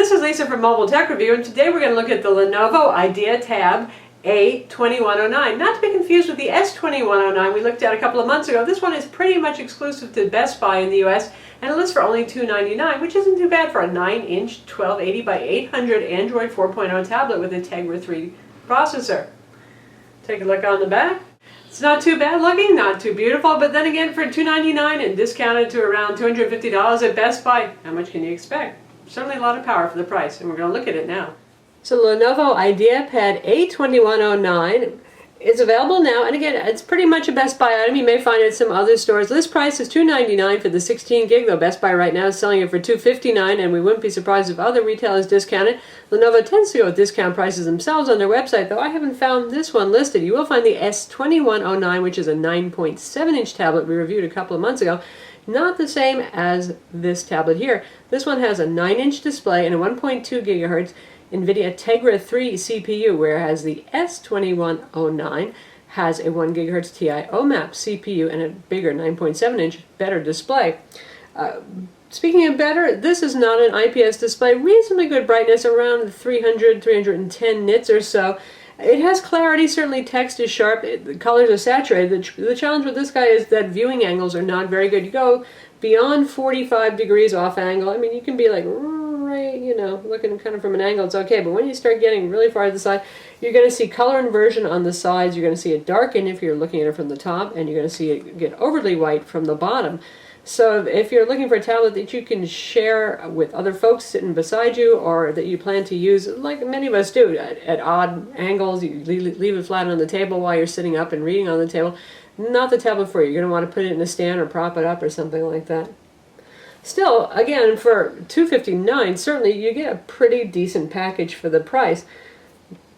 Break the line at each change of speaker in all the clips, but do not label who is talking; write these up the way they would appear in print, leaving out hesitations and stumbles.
This is Lisa from Mobile Tech Review, and today we're going to look at the Lenovo IdeaTab A2109. Not to be confused with the S2109 we looked at a couple of months ago. This one is pretty much exclusive to Best Buy in the US, and it lists for only $299, which isn't too bad for a 9-inch 1280 by 800 Android 4.0 tablet with a Tegra 3 processor. Take a look on the back. It's not too bad looking, not too beautiful, but then again, for $299 and discounted to around $250 at Best Buy, how much can you expect? Certainly a lot of power for the price, and we're going to look at it now. So Lenovo IdeaPad A2109 is available now, and again, it's pretty much a Best Buy item. You may find it at some other stores. List price is $299 for the 16 gig, though Best Buy right now is selling it for $259, and we wouldn't be surprised if other retailers discount it. Lenovo tends to go with discount prices themselves on their website, though I haven't found this one listed. You will find the S2109, which is a 9.7-inch tablet we reviewed a couple of months ago. Not the same as this tablet here. This one has a 9-inch display and a 1.2 gigahertz NVIDIA Tegra 3 CPU, whereas the S2109 has a 1 gigahertz TI OMAP CPU and a bigger 9.7-inch better display. Speaking of better, this is not an IPS display. Reasonably good brightness, around 310 nits or so. It has clarity, certainly text is sharp, the colors are saturated. The challenge with this guy is that viewing angles are not very good. You go beyond 45 degrees off angle, I mean, you can be like, right, you know, looking kind of from an angle, it's okay, but when you start getting really far to the side, you're going to see color inversion on the sides, you're going to see it darken if you're looking at it from the top, and you're going to see it get overly white from the bottom. So if you're looking for a tablet that you can share with other folks sitting beside you, or that you plan to use, like many of us do, at odd angles, you leave it flat on the table while you're sitting up and reading on the table, not the tablet for you. You're going to want to put it in a stand or prop it up or something like that. Still, again, for $259, certainly you get a pretty decent package for the price.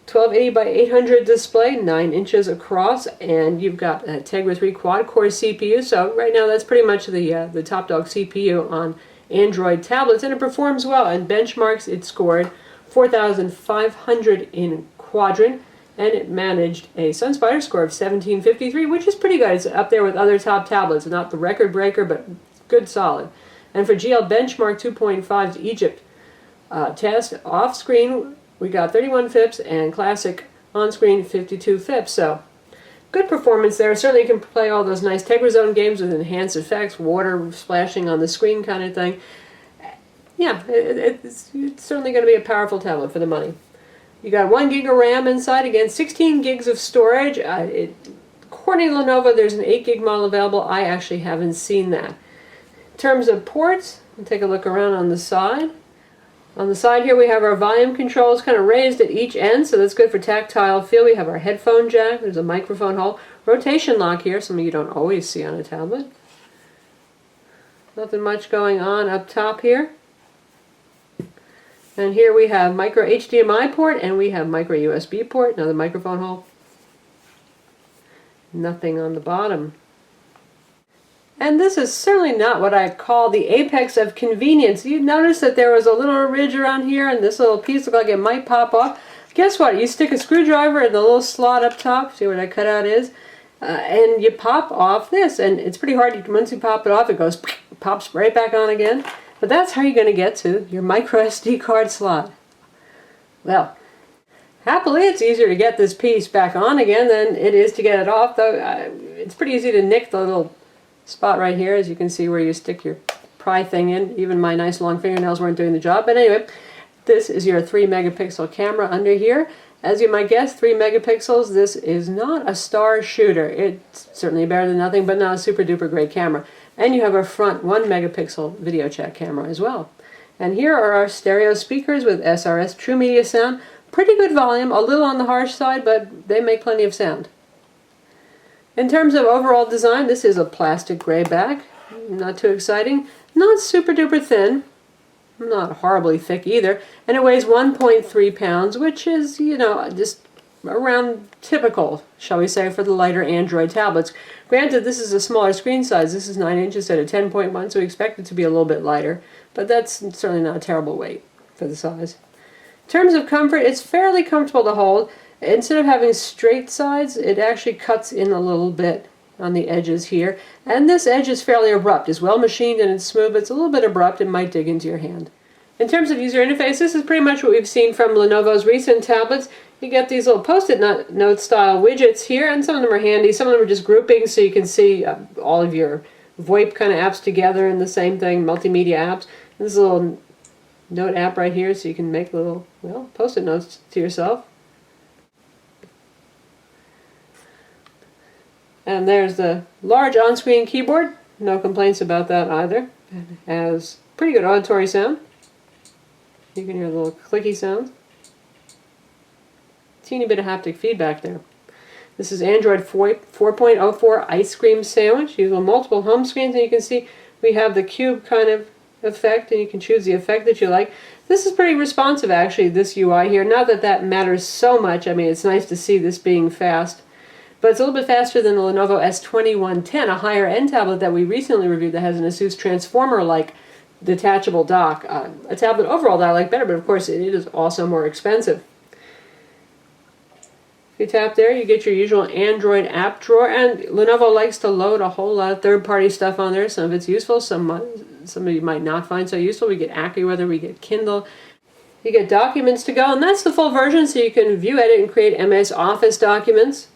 1280 by 800 display, 9 inches across, and you've got a Tegra 3 quad-core CPU, so right now that's pretty much the top dog CPU on Android tablets, and it performs well. In benchmarks, it scored 4,500 in Quadrant, and it managed a SunSpider score of 1753, which is pretty good. It's up there with other top tablets, not the record breaker, but good solid. And for GL Benchmark 2.5's Egypt test, off-screen, we got 31 FIPS, and classic on-screen 52 FIPS, so good performance there. Certainly you can play all those nice Tegra Zone games with enhanced effects, water splashing on the screen kind of thing. Yeah, it's certainly going to be a powerful tablet for the money. You got 1 gig of RAM inside, again 16 gigs of storage. According to Lenovo, there's an 8 gig model available. I actually haven't seen that. In terms of ports, we'll take a look around on the side. On the side here we have our volume controls kind of raised at each end, so that's good for tactile feel. We have our headphone jack, there's a microphone hole, rotation lock here, something you don't always see on a tablet. Nothing much going on up top here. And here we have micro HDMI port, and we have micro USB port, another microphone hole. Nothing on the bottom. And this is certainly not what I call the apex of convenience. You notice that there was a little ridge around here, and this little piece looked like it might pop off. Guess what? You stick a screwdriver in the little slot up top, see where that cutout is, and you pop off this, and it's pretty hard. Once you pop it off, it goes, pops right back on again. But that's how you're going to get to your micro SD card slot. Well, happily, it's easier to get this piece back on again than it is to get it off, though. It's pretty easy to nick the little spot right here, as you can see, where you stick your pry thing in. Even my nice long fingernails weren't doing the job. But anyway, this is your 3 megapixel camera under here. As you might guess, 3 megapixels. This is not a star shooter. It's certainly better than nothing, but not a super duper great camera. And you have a front 1 megapixel video chat camera as well. And here are our stereo speakers with SRS True Media Sound. Pretty good volume, a little on the harsh side, but they make plenty of sound. In terms of overall design, this is a plastic gray back, not too exciting, not super duper thin, not horribly thick either, and it weighs 1.3 pounds, which is, you know, just around typical, shall we say, for the lighter Android tablets. Granted, this is a smaller screen size. This is 9 inches instead of 10.1, so we expect it to be a little bit lighter, but that's certainly not a terrible weight for the size. In terms of comfort, it's fairly comfortable to hold. Instead of having straight sides, it actually cuts in a little bit on the edges here. And this edge is fairly abrupt. It's well machined and it's smooth, but it's a little bit abrupt. It might dig into your hand. In terms of user interface, this is pretty much what we've seen from Lenovo's recent tablets. You get these little post-it note style widgets here, and some of them are handy. Some of them are just groupings, so you can see all of your VoIP kind of apps together in the same thing, multimedia apps. And this is a little note app right here, so you can make little, well, post-it notes to yourself. And there's the large on-screen keyboard. No complaints about that either. It has pretty good auditory sound. You can hear a little clicky sound. Teeny bit of haptic feedback there. This is Android 4.04 Ice Cream Sandwich. You have multiple home screens, and you can see we have the cube kind of effect, and you can choose the effect that you like. This is pretty responsive, actually, this UI here. Not that that matters so much. I mean, it's nice to see this being fast. But it's a little bit faster than the Lenovo S2110, a higher-end tablet that we recently reviewed that has an ASUS Transformer-like detachable dock. A tablet overall that I like better, but of course it is also more expensive. If you tap there, you get your usual Android app drawer, and Lenovo likes to load a whole lot of third-party stuff on there. Some of it's useful, some of you might not find so useful. We get AccuWeather, we get Kindle. You get documents to go, and that's the full version, so you can view, edit, and create MS Office documents.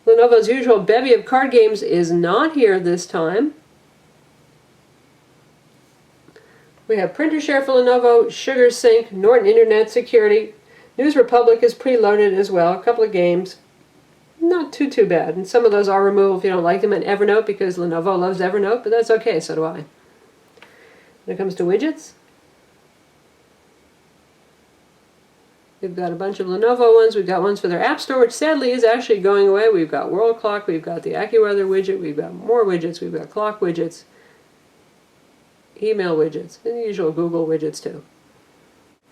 Lenovo's usual bevy of card games is not here this time. We have Printer Share for Lenovo, Sugar Sync, Norton Internet Security. News Republic is preloaded as well, a couple of games. Not too bad, and some of those are removable if you don't like them, and Evernote, because Lenovo loves Evernote, but that's okay, so do I. When it comes to widgets, we've got a bunch of Lenovo ones. We've got ones for their App Store, which sadly is actually going away. We've got World Clock, we've got the AccuWeather widget, we've got more widgets, we've got clock widgets, email widgets, and the usual Google widgets too.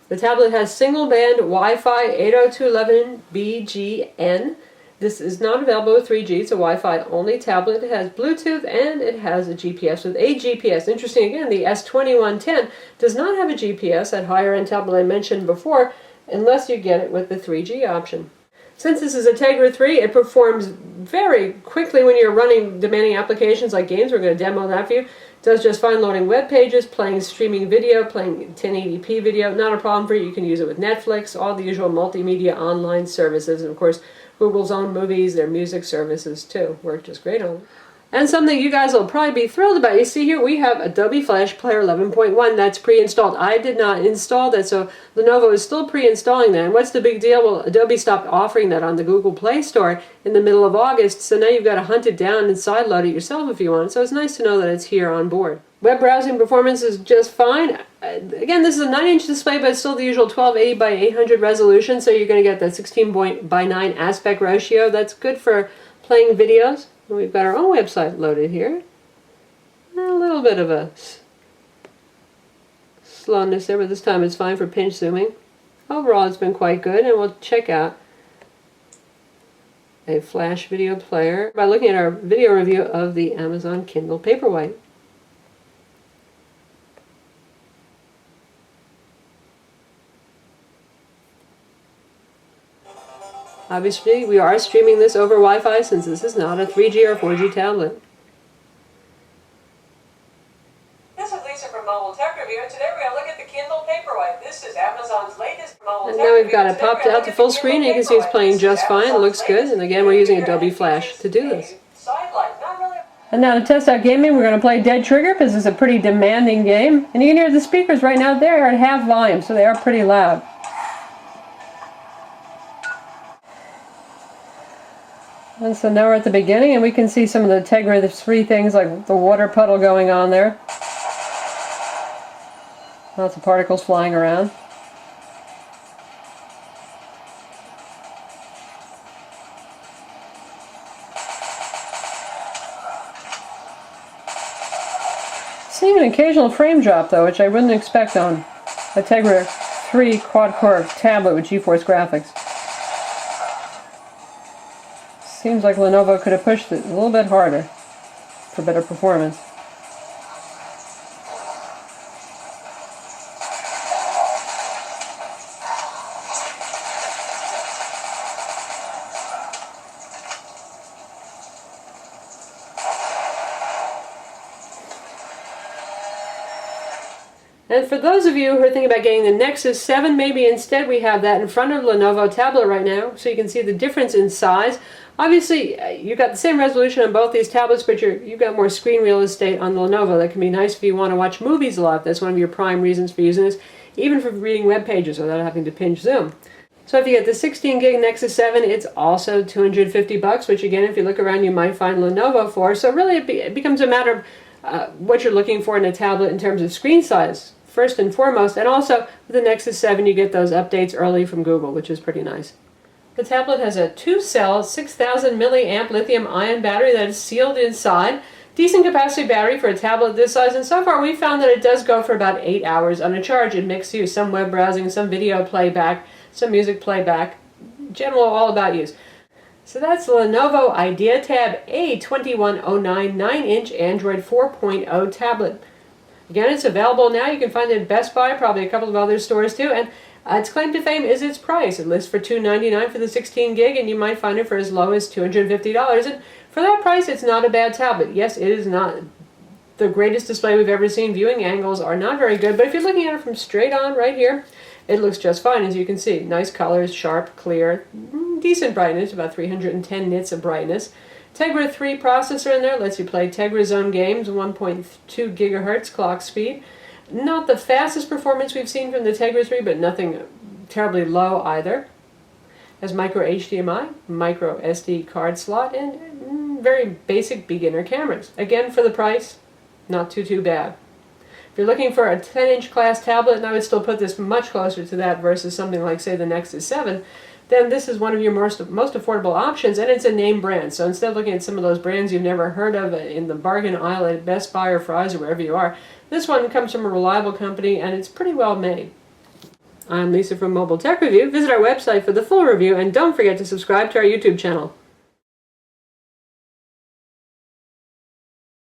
The tablet has single-band Wi-Fi 802.11bgn. This is not available with 3G. It's a Wi-Fi only tablet. It has Bluetooth and it has a GPS with a GPS. Interesting again, the S2110 does not have a GPS, that higher-end tablet I mentioned before, unless you get it with the 3G option. Since this is a Tegra 3, it performs very quickly when you're running demanding applications like games. We're going to demo that for you. It does just fine loading web pages, playing streaming video, playing 1080p video. Not a problem for you. You can use it with Netflix, all the usual multimedia online services, and of course Google's own movies, their music services too. Work just great on it. And something you guys will probably be thrilled about. You see here we have Adobe Flash Player 11.1 that's pre-installed. I did not install that, so Lenovo is still pre-installing that. And what's the big deal? Well, Adobe stopped offering that on the Google Play Store in the middle of August, so now you've got to hunt it down and sideload it yourself if you want. So it's nice to know that it's here on board. Web browsing performance is just fine. Again, this is a 9-inch display, but it's still the usual 1280 by 800 resolution, so you're going to get that 16 by 9 aspect ratio. That's good for playing videos. We've got our own website loaded here. A little bit of a slowness there, but this time it's fine for pinch zooming. Overall, it's been quite good, and we'll check out a Flash video player by looking at our video review of the Amazon Kindle Paperwhite. Obviously, we are streaming this over Wi-Fi since this is not a 3G or 4G tablet. This is Lisa from Mobile Tech Review, and today we're going to look at the Kindle Paperwhite. This is Amazon's latest Mobile Tech Review. And now we've got it popped out to full screen, and you can see it's playing just fine. It looks good, and again, we're using Adobe Flash to do this. And now to test out gaming, we're going to play Dead Trigger, because it's a pretty demanding game. And you can hear the speakers right now, they're at half volume, so they are pretty loud. And so now we're at the beginning, and we can see some of the Tegra 3 things like the water puddle going on there. Lots of particles flying around. Seeing an occasional frame drop though, which I wouldn't expect on a Tegra 3 quad-core tablet with GeForce graphics. Seems like Lenovo could have pushed it a little bit harder for better performance. And for those of you who are thinking about getting the Nexus 7, maybe instead we have that in front of Lenovo tablet right now, so you can see the difference in size. Obviously, you've got the same resolution on both these tablets, but you've got more screen real estate on the Lenovo. That can be nice if you want to watch movies a lot. That's one of your prime reasons for using this, even for reading web pages without having to pinch zoom. So if you get the 16 gig Nexus 7, it's also $250, which again, if you look around, you might find Lenovo for. So really, it becomes a matter of what you're looking for in a tablet in terms of screen size, first and foremost. And also, with the Nexus 7, you get those updates early from Google, which is pretty nice. The tablet has a 2-cell, 6,000 milliamp lithium-ion battery that is sealed inside. Decent capacity battery for a tablet this size, and so far we found that it does go for about 8 hours on a charge in mixed use. Some web browsing, some video playback, some music playback, general all about use. So that's the Lenovo IdeaTab A2109 9-inch Android 4.0 tablet. Again, it's available now. You can find it at Best Buy, probably a couple of other stores too, and its claim to fame is its price. It lists for $299 for the 16 gig, and you might find it for as low as $250. And for that price, it's not a bad tablet. Yes, it is not the greatest display we've ever seen. Viewing angles are not very good, but if you're looking at it from straight on right here, it looks just fine, as you can see. Nice colors, sharp, clear, decent brightness, about 310 nits of brightness. Tegra 3 processor in there, lets you play Tegra Zone games, 1.2 gigahertz clock speed. Not the fastest performance we've seen from the Tegra 3, but nothing terribly low either. Has micro HDMI, micro SD card slot, and very basic beginner cameras. Again, for the price, not too bad. If you're looking for a 10-inch class tablet, and I would still put this much closer to that versus something like, say, the Nexus 7, then this is one of your most affordable options, and it's a name brand. So instead of looking at some of those brands you've never heard of in the bargain aisle at Best Buy or Fry's or wherever you are, this one comes from a reliable company, and it's pretty well made. I'm Lisa from Mobile Tech Review. Visit our website for the full review, and don't forget to subscribe to our YouTube channel.